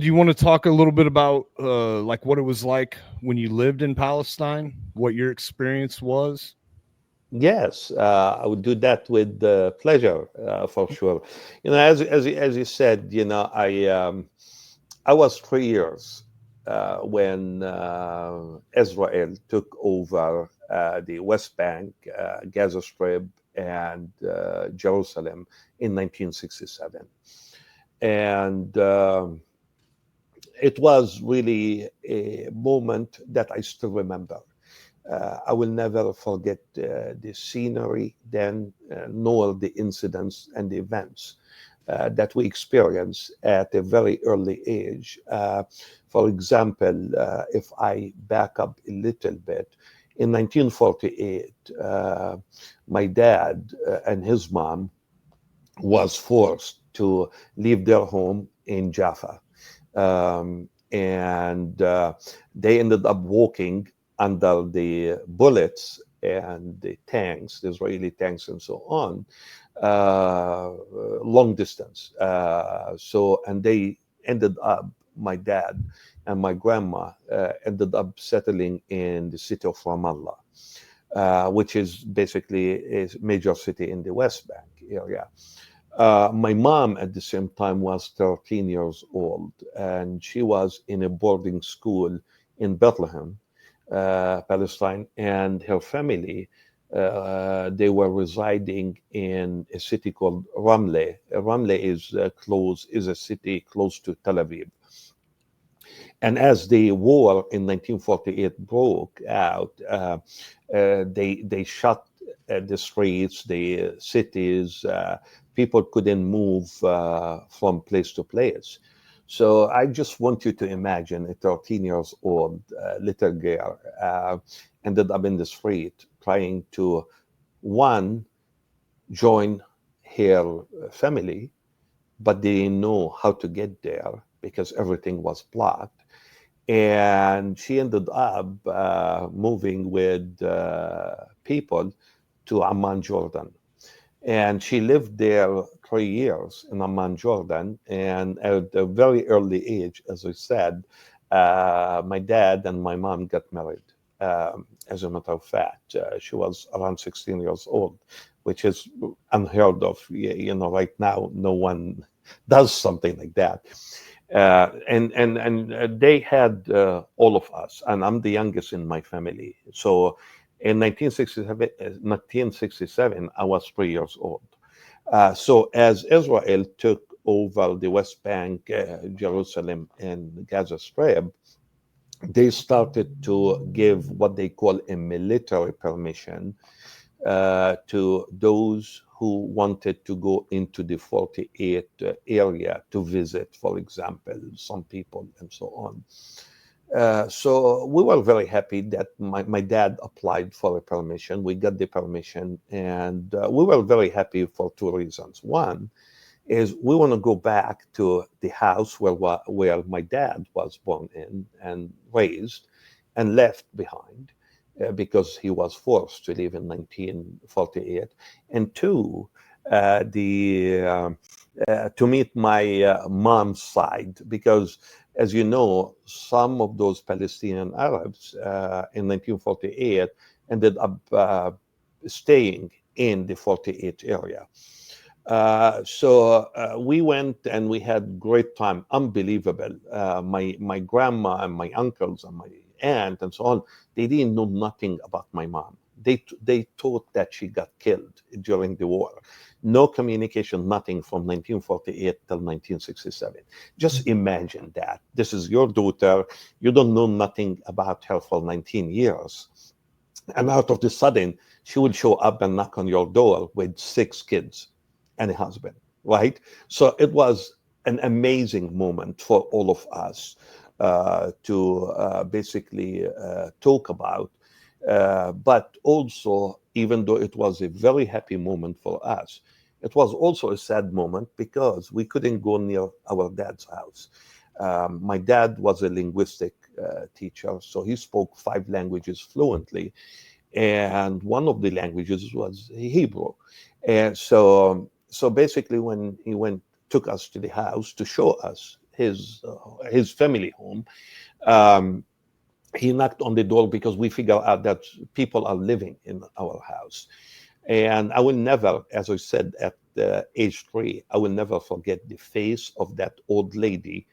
Do you want to talk a little bit about like what it was like when you lived in Palestine? What your experience was? Yes, I would do that with pleasure, for sure. As you said, I was 3 years when Israel took over the West Bank, Gaza Strip, and Jerusalem in 1967, and it was really a moment that I still remember. I will never forget the scenery then, nor the incidents and the events that we experienced at a very early age. For example, if I back up a little bit, in 1948, my dad and his mom was forced to leave their home in Jaffa. And they ended up walking under the bullets and the tanks, the Israeli tanks, and so on, uh, long distance. And they ended up, my dad and my grandma ended up settling in the city of Ramallah, which is basically a major city in the West Bank area. My mom at the same time was 13 years old, and she was in a boarding school in Bethlehem, Palestine, and her family, they were residing in a city called Ramle. Ramle is a city close to Tel Aviv. And as the war in 1948 broke out, they shut the streets, the cities. People couldn't move from place to place. So I just want you to imagine a 13 years old little girl ended up in the street trying to, one, join her family, but they didn't know how to get there because everything was blocked. And she ended up moving with people to Amman, Jordan. And she lived there 3 years in Amman, Jordan. And at a very early age, as I said, my dad and my mom got married. As a matter of fact, she was around 16 years old, which is unheard of. Right now, no one does something like that. And they had all of us, and I'm the youngest in my family. So in 1967, I was 3 years old. So as Israel took over the West Bank, Jerusalem, and Gaza Strip, they started to give what they call a military permission to those who wanted to go into the 48 area to visit, for example, some people and so on. So we were very happy that my dad applied for a permission. We got the permission, and we were very happy for two reasons. One is we want to go back to the house where my dad was born in and raised and left behind because he was forced to leave in 1948. And two, to meet my mom's side, because as you know, some of those Palestinian Arabs in 1948 ended up staying in the 48 area. So we went and we had great time, unbelievable. My grandma and my uncles and my aunt and so on, they didn't know nothing about my mom. They thought that she got killed during the war. No communication, nothing from 1948 till 1967. Just imagine that. This is your daughter. You don't know nothing about her for 19 years. And out of the sudden, she would show up and knock on your door with 6 kids and a husband, right? So it was an amazing moment for all of us to basically talk about. But also, even though it was a very happy moment for us, it was also a sad moment because we couldn't go near our dad's house. My dad was a linguistic teacher, so he spoke 5 languages fluently, and one of the languages was Hebrew. And so basically, when he took us to the house to show us his family home. Um, he knocked on the door because we figured out that people are living in our house. And I will never, as I said at age 3, I will never forget the face of that old lady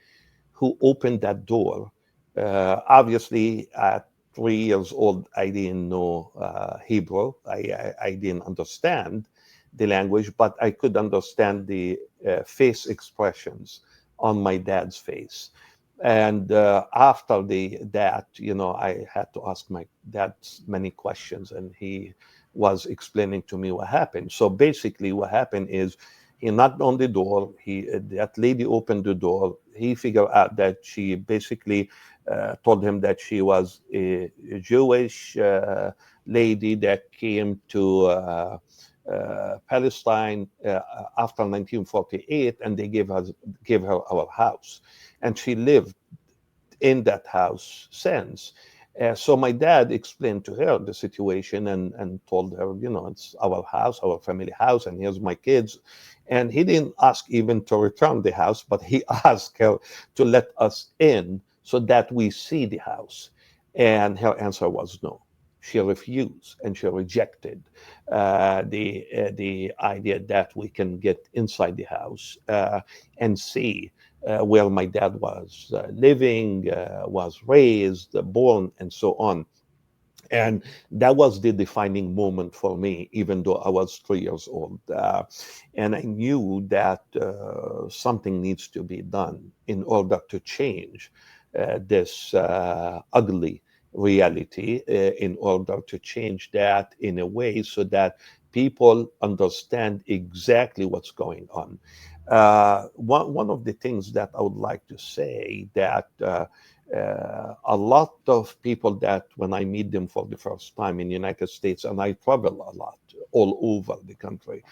who opened that door. Obviously, at 3 years old, I didn't know Hebrew. I didn't understand the language, but I could understand the face expressions on my dad's face. And after that, I had to ask my dad many questions, and he was explaining to me what happened. So basically, what happened is he knocked on the door. That lady opened the door. He figured out that she basically told him that she was a Jewish lady that came to Palestine after 1948, and they gave her our house, and she lived in that house since. So my dad explained to her the situation and told her, it's our house, our family house, and here's my kids. And he didn't ask even to return the house, but he asked her to let us in so that we see the house. And her answer was no. She refused and she rejected the idea that we can get inside the house and see where my dad was living, was raised, born, and so on. And that was the defining moment for me, even though I was 3 years old. And I knew that something needs to be done in order to change this ugly reality, in order to change that in a way so that people understand exactly what's going on. One of the things that I would like to say that a lot of people that when I meet them for the first time in the United States, and I travel a lot all over the country,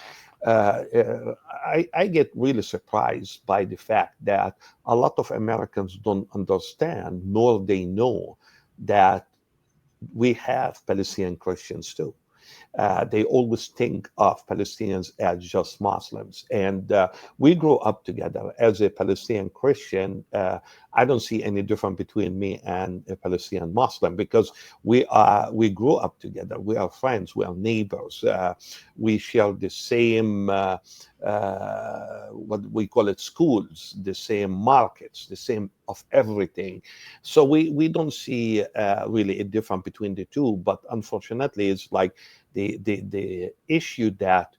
I get really surprised by the fact that a lot of Americans don't understand, nor they know that we have Palestinian Christians too. They always think of Palestinians as just Muslims. And we grew up together. As a Palestinian Christian, I don't see any difference between me and a Palestinian Muslim because we grew up together. We are friends. We are neighbors. We share the same, what we call it, schools, the same markets, the same of everything. So we don't see really a difference between the two. But unfortunately, it's like the issue that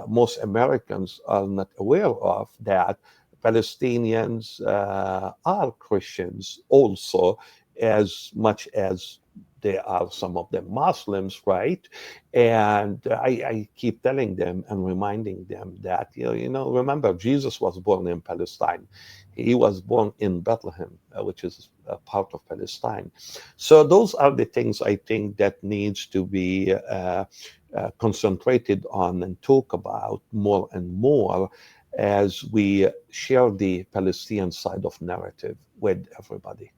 most Americans are not aware of, that Palestinians are Christians also, as much as there are some of them Muslims, right? And I keep telling them and reminding them that, remember, Jesus was born in Palestine. He was born in Bethlehem, which is a part of Palestine. So those are the things I think that needs to be concentrated on and talk about more and more as we share the Palestinian side of narrative with everybody.